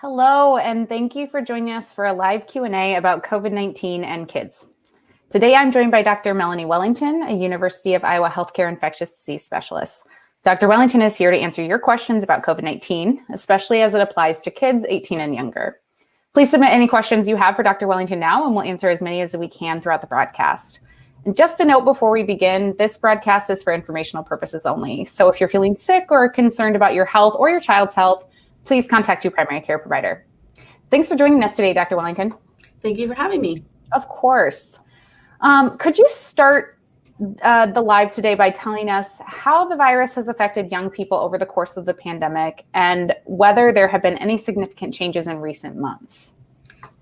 Hello, and thank you for joining us for a live Q&A about COVID-19 and kids. Today, I'm joined by Dr. Melanie Wellington, a University of Iowa healthcare infectious disease specialist. Dr. Wellington is here to answer your questions about COVID-19, especially as it applies to kids 18 and younger. Please submit any questions you have for Dr. Wellington now, and we'll answer as many as we can throughout the broadcast. And just a note before we begin, this broadcast is for informational purposes only. So if you're feeling sick or concerned about your health or your child's health, please contact your primary care provider. Thanks for joining us today, Dr. Wellington. Thank you for having me. Of course. Could you start the live today by telling us how the virus has affected young people over the course of the pandemic and whether there have been any significant changes in recent months?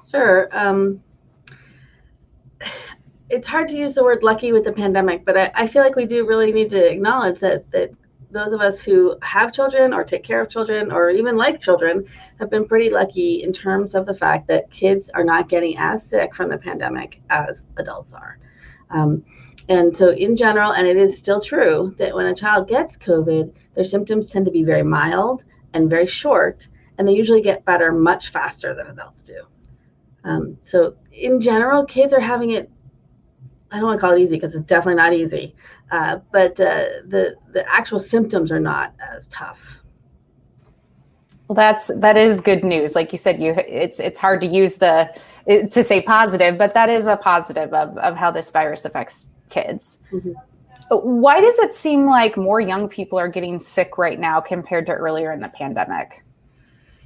Sure. It's hard to use the word lucky with the pandemic, but I feel like we do really need to acknowledge that those of us who have children or take care of children or even like children have been pretty lucky in terms of the fact that kids are not getting as sick from the pandemic as adults are. And so in general, and it is still true that when a child gets COVID, their symptoms tend to be very mild and very short, and they usually get better much faster than adults do. So in general, kids are having it, I don't want to call it easy because it's definitely not easy, but the actual symptoms are not as tough. Well, that is good news. Like you said, it's hard to use to say positive, but that is a positive of how this virus affects kids. Mm-hmm. Why does it seem like more young people are getting sick right now compared to earlier in the pandemic?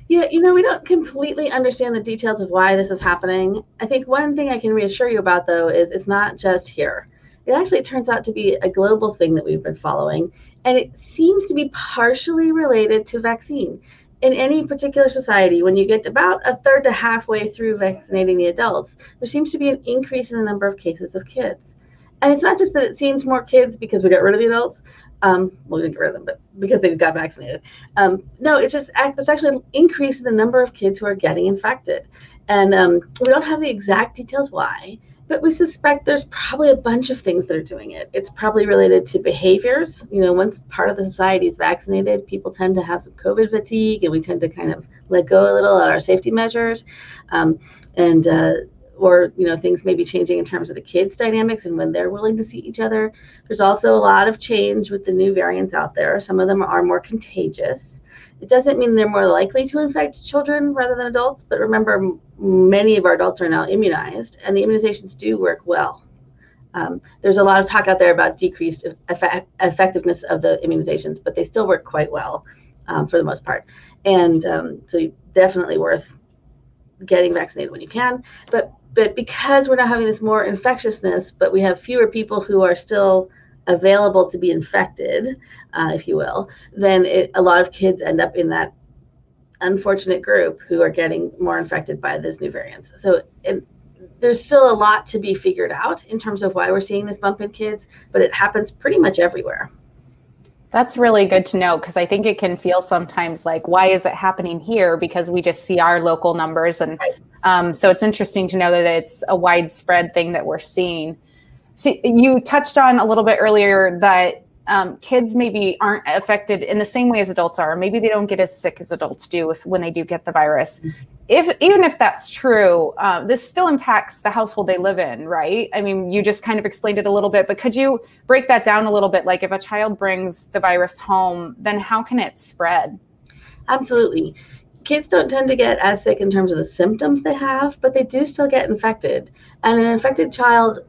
Yeah, we don't completely understand the details of why this is happening. I think one thing I can reassure you about, though, is it's not just here. It actually turns out to be a global thing that we've been following, and it seems to be partially related to vaccine. In any particular society, when you get about a third to halfway through vaccinating the adults, there seems to be an increase in the number of cases of kids. And it's not just that it seems more kids because we got rid of the adults. We didn't get rid of them, but because they got vaccinated. No, it's actually an increase in the number of kids who are getting infected. And we don't have the exact details why, but we suspect there's probably a bunch of things that are doing it. It's probably related to behaviors. Once part of the society is vaccinated, people tend to have some COVID fatigue, and we tend to kind of let go a little at our safety measures. Or things may be changing in terms of the kids' dynamics and when they're willing to see each other. There's also a lot of change with the new variants out there. Some of them are more contagious. It doesn't mean they're more likely to infect children rather than adults, but remember, many of our adults are now immunized, and the immunizations do work well. There's a lot of talk out there about decreased effectiveness of the immunizations, but they still work quite well for the most part. And so definitely worth getting vaccinated when you can. But because we're not having this more infectiousness, but we have fewer people who are still available to be infected, if you will, then a lot of kids end up in that unfortunate group who are getting more infected by those new variants. So there's still a lot to be figured out in terms of why we're seeing this bump in kids, but it happens pretty much everywhere. That's really good to know, because I think it can feel sometimes like, why is it happening here? Because we just see our local numbers. And so it's interesting to know that it's a widespread thing that we're seeing. So you touched on a little bit earlier that kids maybe aren't affected in the same way as adults are. Maybe they don't get as sick as adults do when they do get the virus. Even if that's true, this still impacts the household they live in, right? I mean, you just kind of explained it a little bit, but could you break that down a little bit? Like, if a child brings the virus home, then how can it spread? Absolutely. Kids don't tend to get as sick in terms of the symptoms they have, but they do still get infected. And an infected child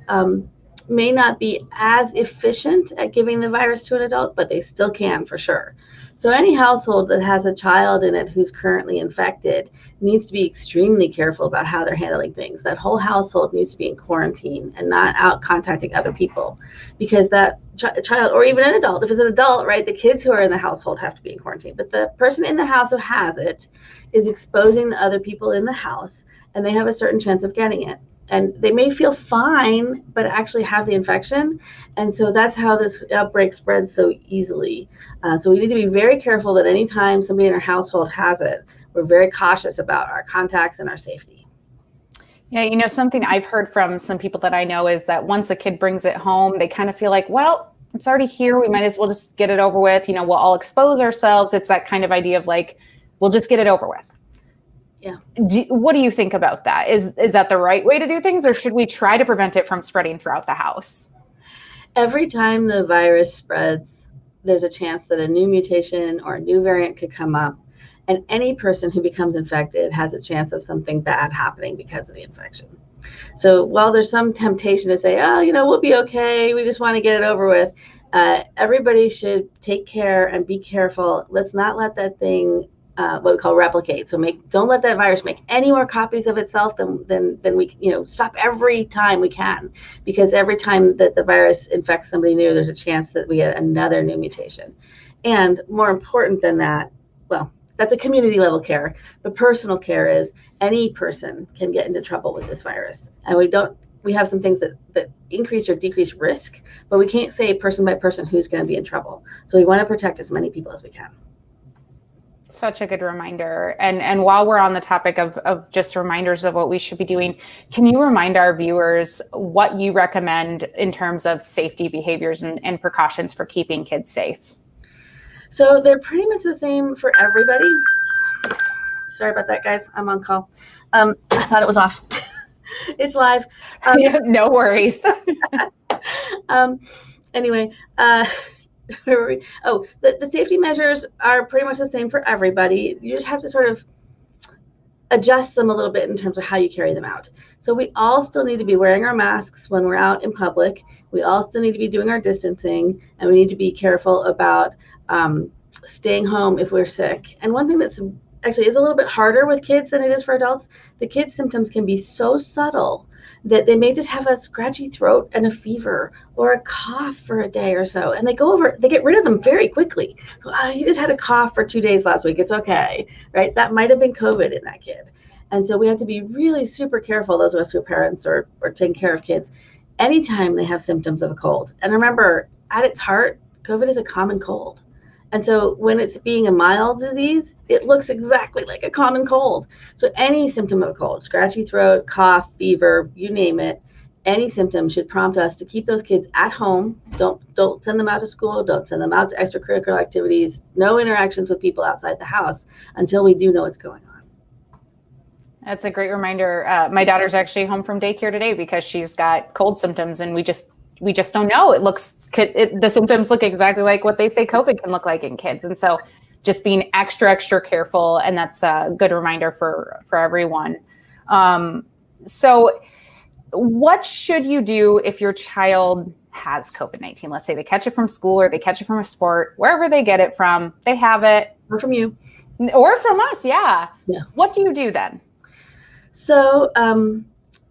may not be as efficient at giving the virus to an adult, but they still can for sure. So any household that has a child in it who's currently infected needs to be extremely careful about how they're handling things. That whole household needs to be in quarantine and not out contacting other people, because that child, or even an adult, if it's an adult, right, the kids who are in the household have to be in quarantine. But the person in the house who has it is exposing the other people in the house, and they have a certain chance of getting it. And they may feel fine, but actually have the infection. And so that's how this outbreak spreads so easily. So we need to be very careful that anytime somebody in our household has it, we're very cautious about our contacts and our safety. Yeah, something I've heard from some people that I know is that once a kid brings it home, they kind of feel like, well, it's already here. We might as well just get it over with. We'll all expose ourselves. It's that kind of idea of like, we'll just get it over with. Yeah. What do you think about that? Is that the right way to do things, or should we try to prevent it from spreading throughout the house? Every time the virus spreads, there's a chance that a new mutation or a new variant could come up. And any person who becomes infected has a chance of something bad happening because of the infection. So while there's some temptation to say, oh, we'll be okay, we just want to get it over with, everybody should take care and be careful. Let's not let that thing, what we call replicate. So don't let that virus make any more copies of itself than we, stop every time we can, because every time that the virus infects somebody new, there's a chance that we get another new mutation. And more important than that, well, that's a community level care. But personal care is any person can get into trouble with this virus. And we have some things that increase or decrease risk, but we can't say person by person who's going to be in trouble. So we want to protect as many people as we can. Such a good reminder. And while we're on the topic of just reminders of what we should be doing, can you remind our viewers what you recommend in terms of safety behaviors and precautions for keeping kids safe? So they're pretty much the same for everybody. Sorry about that, guys. I'm on call. I thought it was off. It's live. No worries. Anyway, where were we? Oh, the safety measures are pretty much the same for everybody. You just have to sort of adjust them a little bit in terms of how you carry them out. So we all still need to be wearing our masks when we're out in public. We all still need to be doing our distancing, and we need to be careful about staying home if we're sick. And one thing that's actually is a little bit harder with kids than it is for adults, the kids' symptoms can be so subtle that they may just have a scratchy throat and a fever or a cough for a day or so, and they get rid of them very quickly. He just had a cough for 2 days last week, it's okay, right? That might have been COVID in that kid. And so we have to be really super careful, those of us who are parents or taking care of kids, anytime they have symptoms of a cold. And remember, at its heart, COVID is a common cold. And so when it's being a mild disease, it looks exactly like a common cold. So any symptom of a cold, scratchy throat, cough, fever, you name it, any symptom should prompt us to keep those kids at home. Don't send them out to school. Don't send them out to extracurricular activities. No interactions with people outside the house until we do know what's going on. That's a great reminder. My daughter's actually home from daycare today because she's got cold symptoms, and we just don't know. The symptoms look exactly like what they say COVID can look like in kids. And so just being extra careful. And that's a good reminder for everyone. So what should you do if your child has COVID-19? Let's say they catch it from school or they catch it from a sport, wherever they get it from, they have it. Or from you. Or from us. Yeah. What do you do then? So,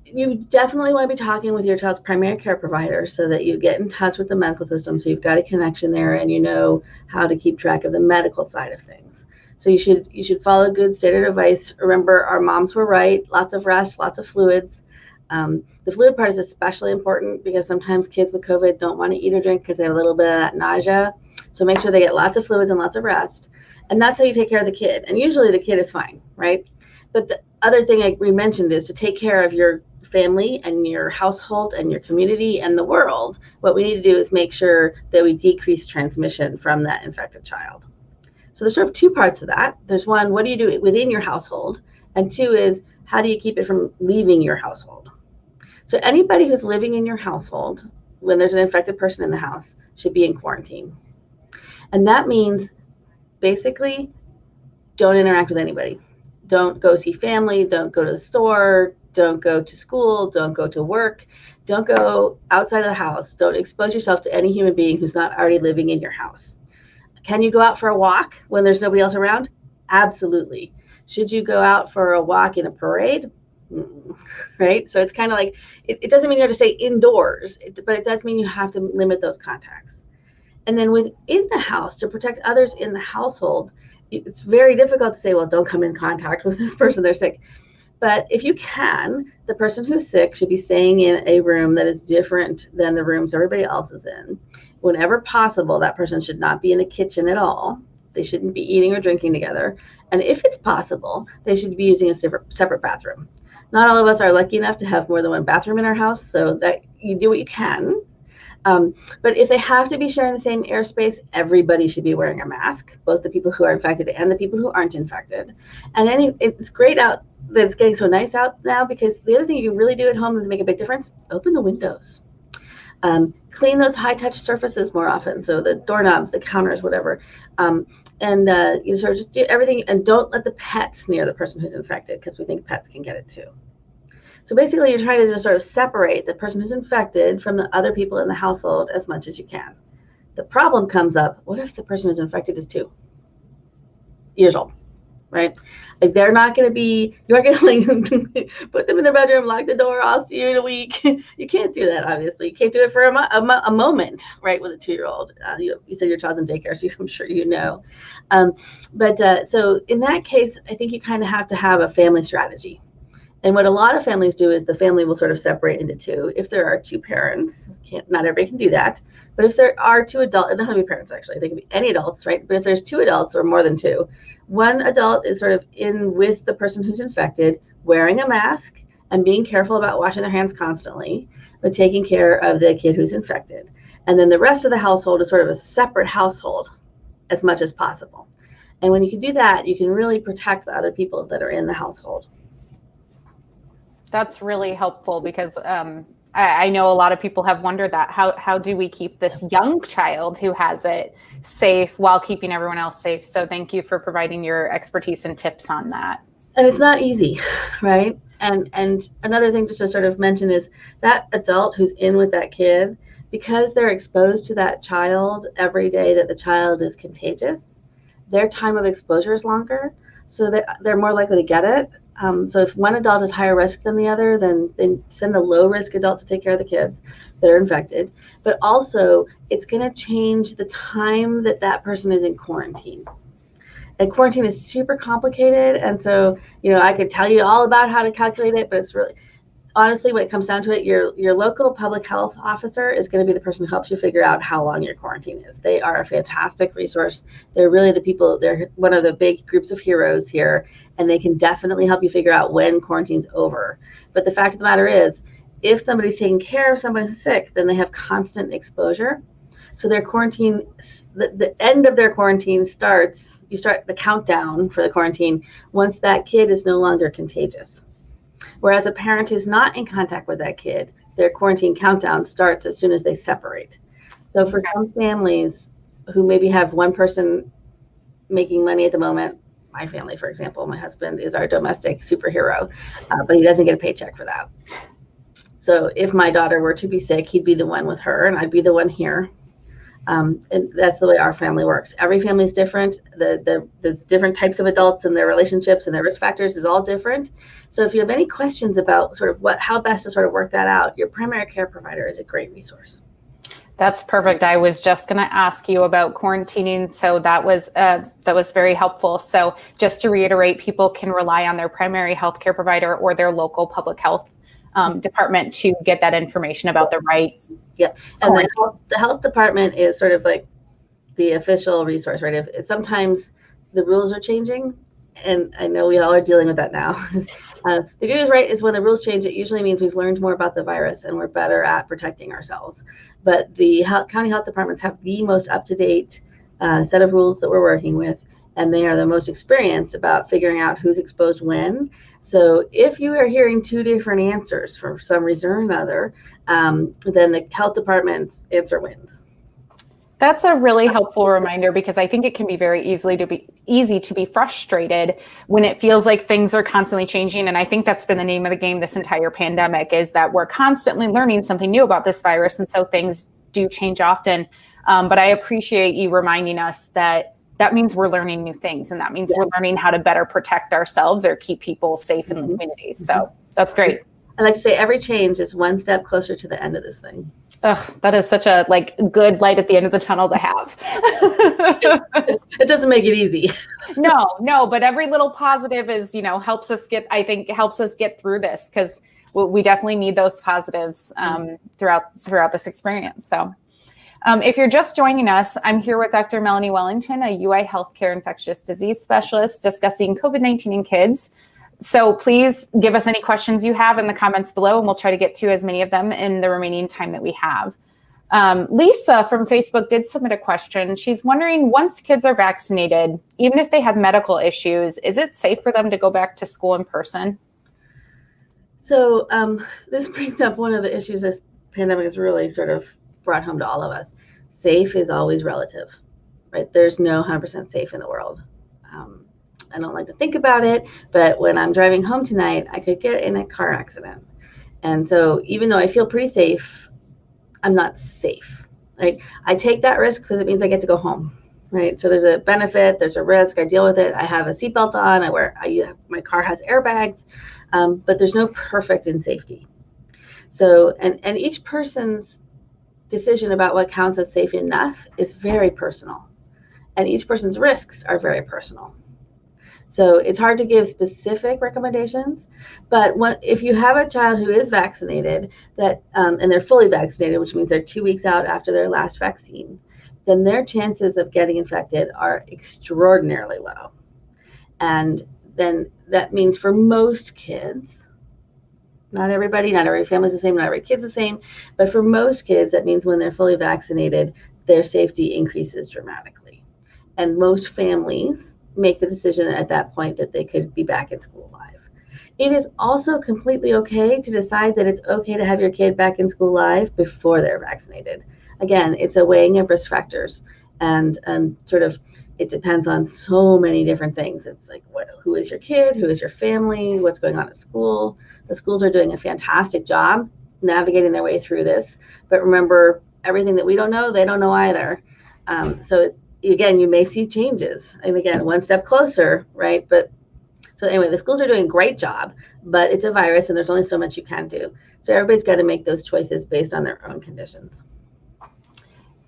you definitely want to be talking with your child's primary care provider so that you get in touch with the medical system, so you've got a connection there and you know how to keep track of the medical side of things. So you should follow good standard advice. Remember, our moms were right. Lots of rest, lots of fluids. The fluid part is especially important because sometimes kids with COVID don't want to eat or drink because they have a little bit of that nausea. So make sure they get lots of fluids and lots of rest. And that's how you take care of the kid. And usually the kid is fine, right? But the other thing we mentioned is to take care of your family and your household and your community and the world. What we need to do is make sure that we decrease transmission from that infected child. So there's sort of two parts of that. There's one, what do you do within your household? And two is, how do you keep it from leaving your household? So anybody who's living in your household, when there's an infected person in the house, should be in quarantine. And that means basically don't interact with anybody. Don't go see family, don't go to the store, don't go to school, don't go to work, don't go outside of the house, don't expose yourself to any human being who's not already living in your house. Can you go out for a walk when there's nobody else around? Absolutely. Should you go out for a walk in a parade? Right? So it's kind of like, it doesn't mean you have to stay indoors, but it does mean you have to limit those contacts. And then within the house, to protect others in the household, it's very difficult to say, well, don't come in contact with this person, they're sick. But if you can, the person who's sick should be staying in a room that is different than the rooms everybody else is in. Whenever possible, that person should not be in the kitchen at all. They shouldn't be eating or drinking together. And if it's possible, they should be using a separate bathroom. Not all of us are lucky enough to have more than one bathroom in our house, so that you do what you can. But if they have to be sharing the same airspace, everybody should be wearing a mask, both the people who are infected and the people who aren't infected. And it's great out that it's getting so nice out now, because the other thing you can really do at home to make a big difference, open the windows. Clean those high-touch surfaces more often, so the doorknobs, the counters, whatever. You sort of just do everything, and don't let the pets near the person who's infected, because we think pets can get it too. So basically, you're trying to just sort of separate the person who's infected from the other people in the household as much as you can. The problem comes up, what if the person who's infected is 2 years old, right? Like, they're not going to be, you aren't going to like put them in their bedroom, lock the door, I'll see you in a week. You can't do that, obviously. You can't do it for a moment, right, with a 2-year-old. You said your child's in daycare, so I'm sure you know. So in that case, I think you kind of have to have a family strategy. And what a lot of families do is the family will sort of separate into 2. If there are 2 parents, not everybody can do that, but if there are 2 adults, it doesn't have to be parents actually, they can be any adults, right? But if there's 2 adults or more than 2, one adult is sort of in with the person who's infected, wearing a mask and being careful about washing their hands constantly, but taking care of the kid who's infected. And then the rest of the household is sort of a separate household as much as possible. And when you can do that, you can really protect the other people that are in the household. That's really helpful, because I know a lot of people have wondered that. How do we keep this young child who has it safe while keeping everyone else safe? So thank you for providing your expertise and tips on that. And it's not easy, right? And another thing just to sort of mention is that adult who's in with that kid, because they're exposed to that child every day that the child is contagious, their time of exposure is longer, so that they're more likely to get it. So if one adult is higher risk than the other, then send the low risk adult to take care of the kids that are infected. But also, it's going to change the time that person is in quarantine. And quarantine is super complicated. And so, I could tell you all about how to calculate it, but it's really, honestly, when it comes down to it, your local public health officer is going to be the person who helps you figure out how long your quarantine is. They are a fantastic resource. They're really the people, they're one of the big groups of heroes here, and they can definitely help you figure out when quarantine's over. But the fact of the matter is, if somebody's taking care of somebody who's sick, then they have constant exposure. So their quarantine, the end of their quarantine starts, you start the countdown for the quarantine once that kid is no longer contagious. Whereas a parent who's not in contact with that kid, their quarantine countdown starts as soon as they separate. So for some families who maybe have one person making money at the moment, my family, for example, my husband is our domestic superhero, but he doesn't get a paycheck for that. So if my daughter were to be sick, he'd be the one with her and I'd be the one here. And that's the way our family works. Every family is different. The different types of adults and their relationships and their risk factors is all different. So if you have any questions about sort of how best to sort of work that out, your primary care provider is a great resource. That's perfect. I was just going to ask you about quarantining. So that was very helpful. So just to reiterate, people can rely on their primary healthcare provider or their local public health department to get that information about the right. Yep. And the health department is sort of like the official resource, right? If sometimes the rules are changing, and I know we all are dealing with that now. The good news, right, is when the rules change, it usually means we've learned more about the virus and we're better at protecting ourselves. But the county health departments have the most up-to-date set of rules that we're working with, and they are the most experienced about figuring out who's exposed when. So if you are hearing 2 different answers for some reason or another, then the health department's answer wins. That's a really helpful reminder, because I think it can be very easy to be frustrated when it feels like things are constantly changing. And I think that's been the name of the game this entire pandemic, is that we're constantly learning something new about this virus. And so things do change often. But I appreciate you reminding us that means we're learning new things, and that means we're learning how to better protect ourselves or keep people safe in the communities. So that's great. I like to say every change is one step closer to the end of this thing. Ugh, that is such a good light at the end of the tunnel to have. It doesn't make it easy. No, but every little positive is, helps us get through this, because we definitely need those positives throughout this experience. So if you're just joining us, I'm here with Dr. Melanie Wellington, a UI healthcare infectious disease specialist, discussing COVID-19 in kids. So please give us any questions you have in the comments below, and we'll try to get to as many of them in the remaining time that we have. Lisa from Facebook did submit a question. She's wondering, once kids are vaccinated, even if they have medical issues, is it safe for them to go back to school in person? So this brings up one of the issues this pandemic has really sort of brought home to all of us. Safe is always relative, right? There's no 100% safe in the world. I don't like to think about it, but when I'm driving home tonight, I could get in a car accident. And so even though I feel pretty safe, I'm not safe, right? I take that risk because it means I get to go home, right? So there's a benefit, there's a risk, I deal with it. I have a seatbelt on, my car has airbags, but there's no perfect in safety. So, and each person's decision about what counts as safe enough is very personal, and each person's risks are very personal. So it's hard to give specific recommendations, but if you have a child who is vaccinated and they're fully vaccinated, which means they're 2 weeks out after their last vaccine, then their chances of getting infected are extraordinarily low. And then that means for most kids, not everybody, not every family's the same, not every kid's the same, but for most kids, that means when they're fully vaccinated, their safety increases dramatically. And most families make the decision at that point that they could be back in school live. It is also completely okay to decide that it's okay to have your kid back in school live before they're vaccinated. Again, it's a weighing of risk factors, and sort of it depends on so many different things. It's like, who is your kid? Who is your family? What's going on at school? The schools are doing a fantastic job navigating their way through this. But remember, everything that we don't know, they don't know either. So again, you may see changes. And again, one step closer, right? But so anyway, the schools are doing a great job, but it's a virus and there's only so much you can do. So everybody's got to make those choices based on their own conditions.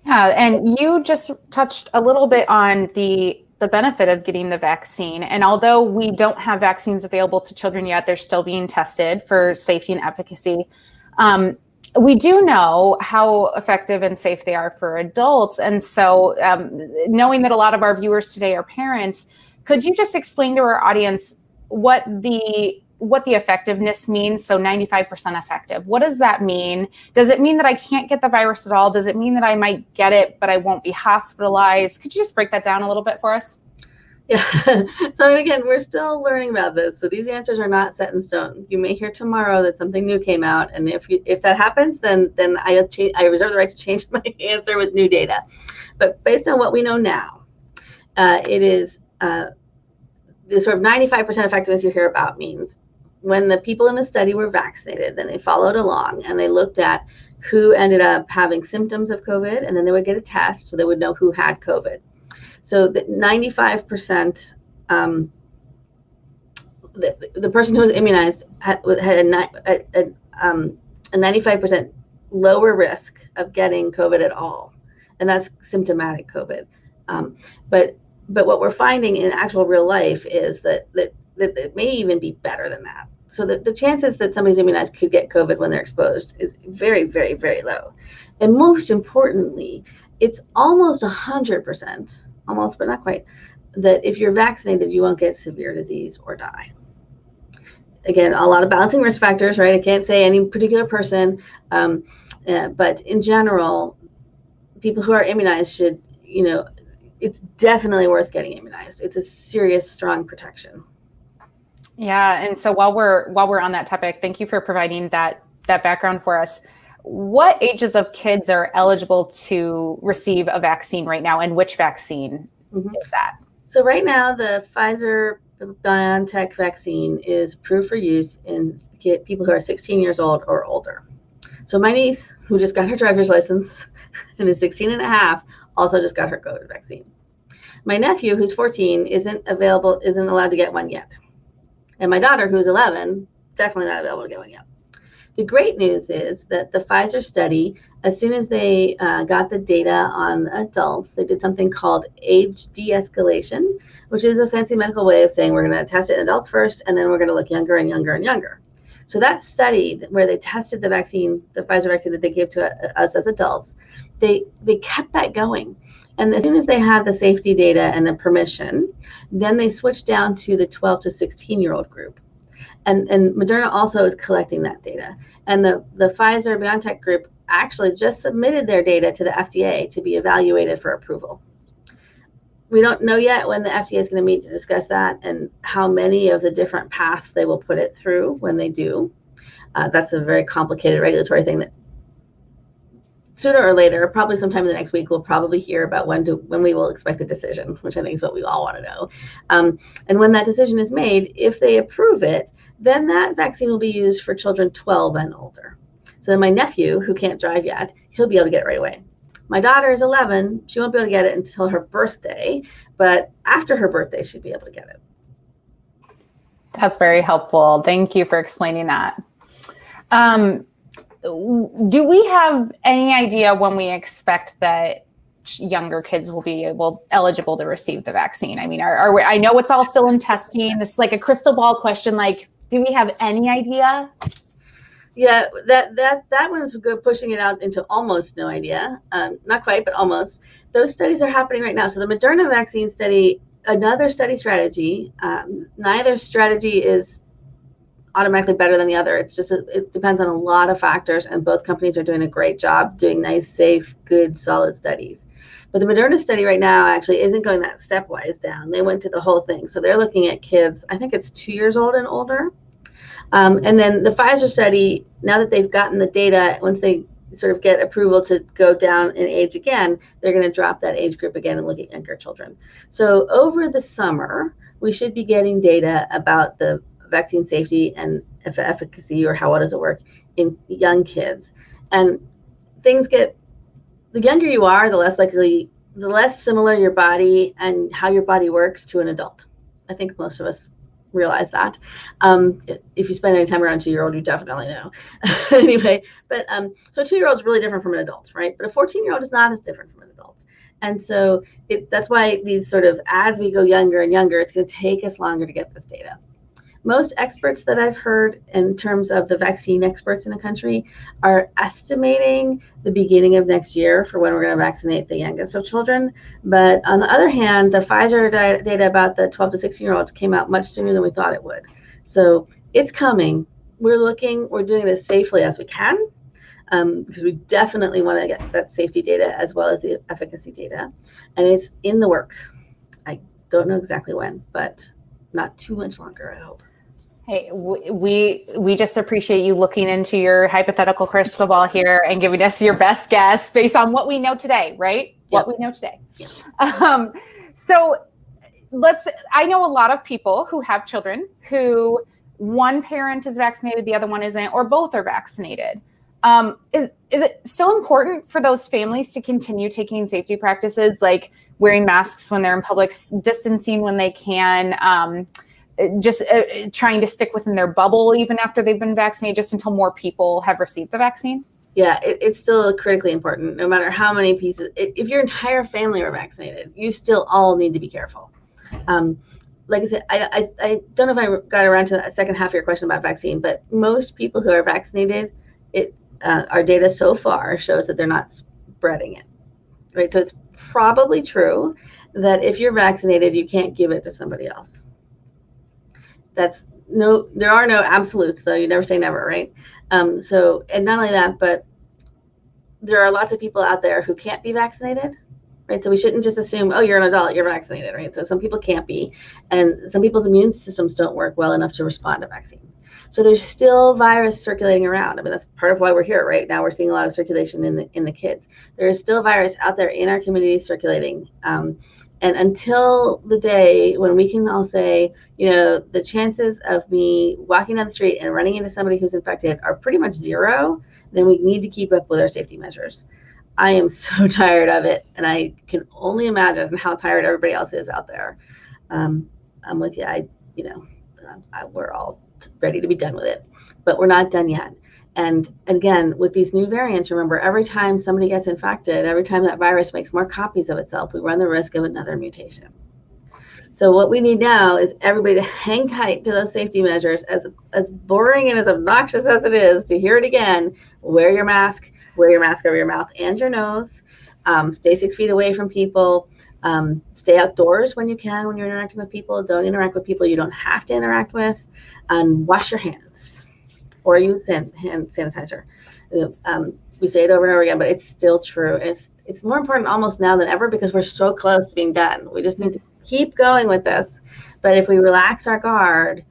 Yeah, and you just touched a little bit on the benefit of getting the vaccine. And although we don't have vaccines available to children yet, they're still being tested for safety and efficacy. We do know how effective and safe they are for adults. And so knowing that a lot of our viewers today are parents, could you just explain to our audience what the effectiveness means? So 95% effective. What does that mean? Does it mean that I can't get the virus at all? Does it mean that I might get it, but I won't be hospitalized? Could you just break that down a little bit for us? Yeah. So again, we're still learning about this. So these answers are not set in stone. You may hear tomorrow that something new came out, and if that happens, then I reserve the right to change my answer with new data. But based on what we know now, it is the sort of 95% effectiveness you hear about means when the people in the study were vaccinated, then they followed along and they looked at who ended up having symptoms of COVID, and then they would get a test so they would know who had COVID. So the 95%, the person who was immunized had a 95% lower risk of getting COVID at all, and that's symptomatic COVID. But what we're finding in actual real life is that it may even be better than that. So the chances that somebody's immunized could get COVID when they're exposed is very, very, very low. And most importantly, it's almost 100%, almost, but not quite, that if you're vaccinated, you won't get severe disease or die. Again, a lot of balancing risk factors, right? I can't say any particular person, but in general, people who are immunized should, it's definitely worth getting immunized. It's a serious, strong protection. Yeah, and so while we're on that topic, thank you for providing that background for us. What ages of kids are eligible to receive a vaccine right now, and which vaccine is that? So right now, the Pfizer-BioNTech vaccine is approved for use in people who are 16 years old or older. So my niece, who just got her driver's license and is 16 and a half, also just got her COVID vaccine. My nephew, who's 14, isn't allowed to get one yet. And my daughter, who's 11, definitely not available to get one yet. The great news is that the Pfizer study, as soon as they got the data on adults, they did something called age de-escalation, which is a fancy medical way of saying we're going to test it in adults first, and then we're going to look younger and younger and younger. So that study where they tested the vaccine, the Pfizer vaccine that they give to us as adults, they kept that going. And as soon as they had the safety data and the permission, then they switched down to the 12 to 16-year-old group. And Moderna also is collecting that data. And the Pfizer-BioNTech group actually just submitted their data to the FDA to be evaluated for approval. We don't know yet when the FDA is going to meet to discuss that and how many of the different paths they will put it through when they do. That's a very complicated regulatory thing that sooner or later, probably sometime in the next week, we'll probably hear about when we will expect the decision, which I think is what we all want to know. And when that decision is made, if they approve it, then that vaccine will be used for children 12 and older. So then my nephew, who can't drive yet, he'll be able to get it right away. My daughter is 11. She won't be able to get it until her birthday, but after her birthday, she'd be able to get it. That's very helpful. Thank you for explaining that. Do we have any idea when we expect that younger kids will be eligible to receive the vaccine? I mean, I know it's all still in testing. This is like a crystal ball question. Like, do we have any idea? Yeah, that one's good, pushing it out into almost no idea. Not quite, but almost. Those studies are happening right now. So the Moderna vaccine study, another study strategy, neither strategy is automatically better than the other. It's just, it depends on a lot of factors, and both companies are doing a great job doing nice, safe, good, solid studies. But the Moderna study right now actually isn't going that stepwise down. They went to the whole thing. So they're looking at kids, I think it's 2 years old and older. And then the Pfizer study, now that they've gotten the data, once they sort of get approval to go down in age again, they're going to drop that age group again and look at younger children. So over the summer, we should be getting data about the vaccine safety and efficacy, or how does it work in young kids. And things get, the younger you are, the less similar your body and how your body works to an adult. I think most of us realize that. If you spend any time around 2-year-old, you definitely know. Anyway, but so a 2-year-old is really different from an adult, right? But a 14-year-old is not as different from an adult. And so that's why these sort of, as we go younger and younger, it's going to take us longer to get this data. Most experts that I've heard, in terms of the vaccine experts in the country, are estimating the beginning of next year for when we're going to vaccinate the youngest of children. But on the other hand, the Pfizer data about the 12 to 16-year-olds came out much sooner than we thought it would. So it's coming. We're doing it as safely as we can, because we definitely want to get that safety data as well as the efficacy data. And it's in the works. I don't know exactly when, but not too much longer, I hope. Hey, we just appreciate you looking into your hypothetical crystal ball here and giving us your best guess based on what we know today, right? Yep. What we know today. Yep. So I know a lot of people who have children who one parent is vaccinated, the other one isn't, or both are vaccinated. Is it still important for those families to continue taking safety practices like wearing masks when they're in public, distancing when they can, just trying to stick within their bubble even after they've been vaccinated, just until more people have received the vaccine? Yeah, it's still critically important, no matter how many pieces. If your entire family are vaccinated, you still all need to be careful. Like I said, I don't know if I got around to the second half of your question about vaccine, but most people who are vaccinated, our data so far shows that they're not spreading it, right? So it's probably true that if you're vaccinated, you can't give it to somebody else. There are no absolutes, though. You never say never, right? And not only that, but there are lots of people out there who can't be vaccinated, right? So we shouldn't just assume, oh, you're an adult, you're vaccinated, right? So some people can't be, and some people's immune systems don't work well enough to respond to vaccine. So there's still virus circulating around. I mean, that's part of why we're here, right? Now we're seeing a lot of circulation in the kids. There is still virus out there in our community circulating. And until the day when we can all say, the chances of me walking down the street and running into somebody who's infected are pretty much zero, then we need to keep up with our safety measures. I am so tired of it, and I can only imagine how tired everybody else is out there. I'm with you. We're all ready to be done with it, but we're not done yet. And again, with these new variants, remember, every time somebody gets infected, every time that virus makes more copies of itself, we run the risk of another mutation. So what we need now is everybody to hang tight to those safety measures, as boring and as obnoxious as it is to hear it again. Wear your mask over your mouth and your nose. Stay 6 feet away from people. Stay outdoors when you can, when you're interacting with people. Don't interact with people you don't have to interact with. And wash your hands or use hand sanitizer. We say it over and over again, but it's still true. It's more important almost now than ever because we're so close to being done. We just need to keep going with this. But if we relax our guard,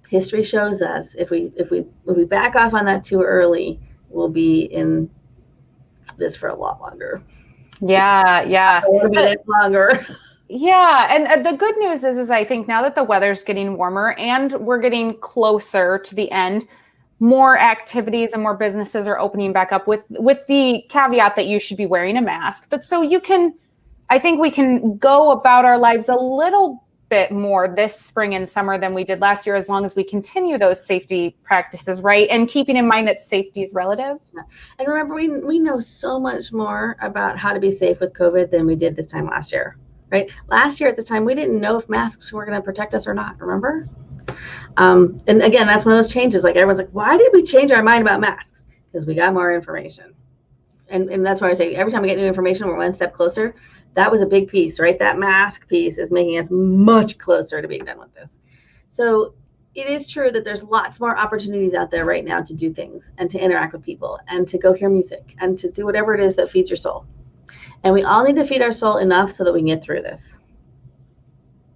history shows us if we back off on that too early, we'll be in this for a lot longer. Yeah. It'll be that longer. Yeah, and the good news is I think now that the weather's getting warmer and we're getting closer to the end, more activities and more businesses are opening back up with the caveat that you should be wearing a mask. But so I think we can go about our lives a little bit more this spring and summer than we did last year, as long as we continue those safety practices, right? And keeping in mind that safety is relative. And remember, we know so much more about how to be safe with COVID than we did this time last year. Right? Last year at this time, we didn't know if masks were going to protect us or not, remember? And again, that's one of those changes. Like everyone's like, why did we change our mind about masks? Because we got more information. And that's why I say every time we get new information, we're one step closer. That was a big piece, right? That mask piece is making us much closer to being done with this. So it is true that there's lots more opportunities out there right now to do things and to interact with people and to go hear music and to do whatever it is that feeds your soul. And we all need to feed our soul enough so that we can get through this,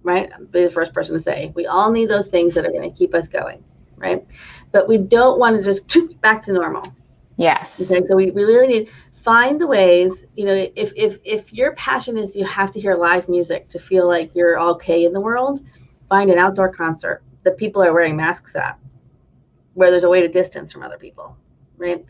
right? I'll be the first person to say, we all need those things that are going to keep us going, right? But we don't want to just back to normal. Yes. Okay, so we really need find the ways, if your passion is you have to hear live music to feel like you're okay in the world, find an outdoor concert that people are wearing masks at, where there's a way to distance from other people. Right?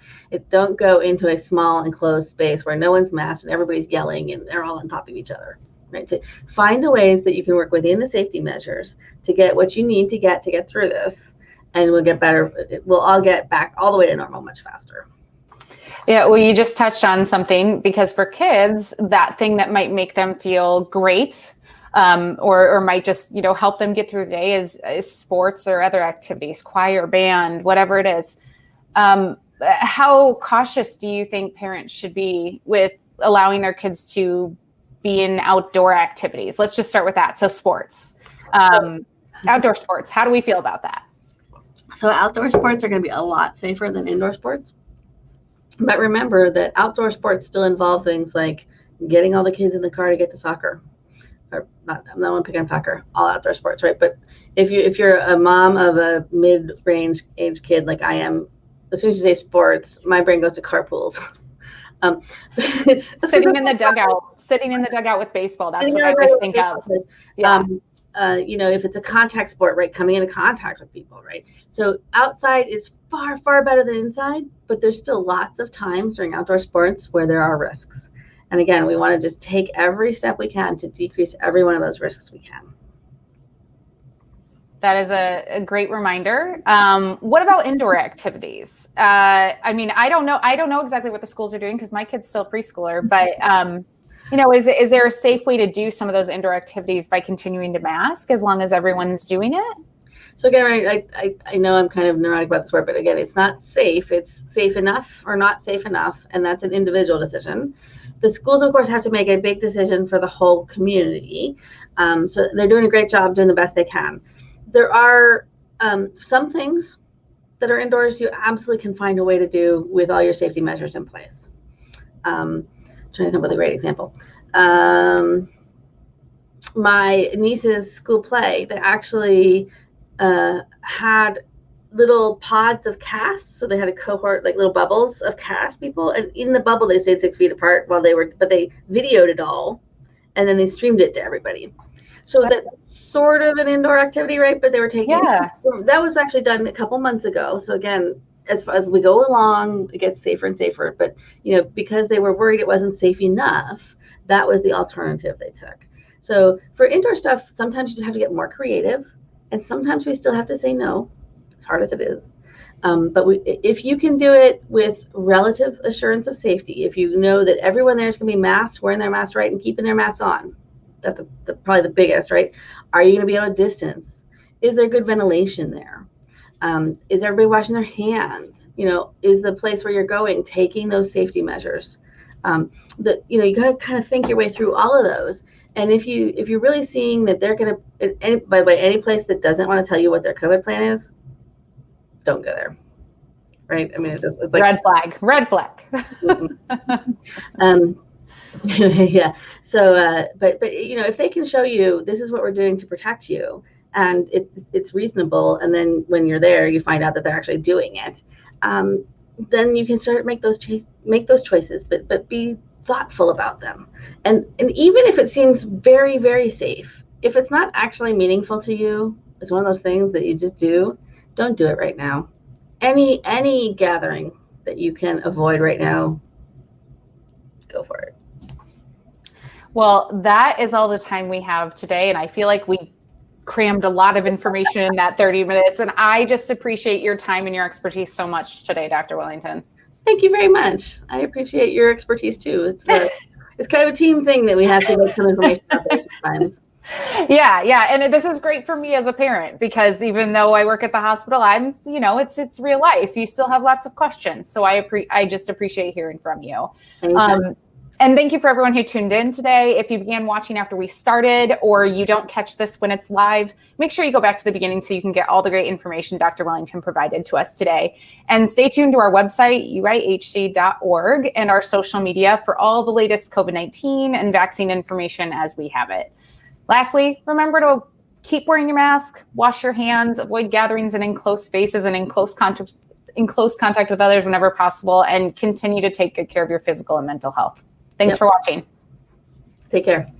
Don't go into a small enclosed space where no one's masked and everybody's yelling and they're all on top of each other. Right? So find the ways that you can work within the safety measures to get what you need to get through this, and we'll get better. We'll all get back all the way to normal much faster. Yeah, well, you just touched on something, because for kids, that thing that might make them feel great or might just help them get through the day is sports or other activities, choir, band, whatever it is. How cautious do you think parents should be with allowing their kids to be in outdoor activities? Let's just start with that. So sports, outdoor sports, how do we feel about that? So outdoor sports are going to be a lot safer than indoor sports. But remember that outdoor sports still involve things like getting all the kids in the car to get to soccer. Or not, I'm not going to pick on soccer, all outdoor sports, right? But if you're a mom of a mid-range age kid like I am, as soon as you say sports, my brain goes to carpools. Sitting in the dugout with baseball. That's what I always think of. Yeah. If it's a contact sport, right, coming into contact with people, right? So outside is far, far better than inside, but there's still lots of times during outdoor sports where there are risks. And again, we want to just take every step we can to decrease every one of those risks we can. That is a great reminder. What about indoor activities? I don't know exactly what the schools are doing because my kid's still preschooler, but is there a safe way to do some of those indoor activities by continuing to mask as long as everyone's doing it? So again, right, I know I'm kind of neurotic about this word, but again, it's not safe. It's safe enough or not safe enough, and that's an individual decision. The schools, of course, have to make a big decision for the whole community. So they're doing a great job doing the best they can. There are some things that are indoors you absolutely can find a way to do with all your safety measures in place. I'm trying to come up with a great example. My niece's school play, they actually had little pods of casts. So they had a cohort, like little bubbles of cast people. And in the bubble, they stayed 6 feet apart but they videoed it all. And then they streamed it to everybody. So that's sort of an indoor activity, right? But they were taking, that was actually done a couple months ago. So again, as we go along, it gets safer and safer. But, because they were worried it wasn't safe enough, that was the alternative they took. So for indoor stuff, sometimes you just have to get more creative. And sometimes we still have to say no, as hard as it is. But if you can do it with relative assurance of safety, if you know that everyone there is going to be masked, wearing their mask right, and keeping their masks on, that's probably the biggest, right? Are you going to be able to distance? Is there good ventilation there? Is everybody washing their hands? Is the place where you're going taking those safety measures? You got to kind of think your way through all of those. And if you're really seeing that they're going to, by the way, any place that doesn't want to tell you what their COVID plan is, don't go there. right? I mean, it's like red flag. Yeah. So, but if they can show you this is what we're doing to protect you, and it's reasonable, and then when you're there, you find out that they're actually doing it, then you can start to make those choices, but be thoughtful about them, and even if it seems very, very safe, if it's not actually meaningful to you, it's one of those things that you just don't do it right now. Any gathering that you can avoid right now, go for it. Well, that is all the time we have today. And I feel like we crammed a lot of information in that 30 minutes. And I just appreciate your time and your expertise so much today, Dr. Wellington. Thank you very much. I appreciate your expertise too. It's kind of a team thing that we have to get some information out there sometimes. Yeah. And this is great for me as a parent, because even though I work at the hospital, I'm, it's real life. You still have lots of questions. So I just appreciate hearing from you. And thank you for everyone who tuned in today. If you began watching after we started, or you don't catch this when it's live, make sure you go back to the beginning so you can get all the great information Dr. Wellington provided to us today. And stay tuned to our website, uihc.org, and our social media for all the latest COVID-19 and vaccine information as we have it. Lastly, remember to keep wearing your mask, wash your hands, avoid gatherings in enclosed spaces and in close contact with others whenever possible, and continue to take good care of your physical and mental health. Thanks for watching. Take care.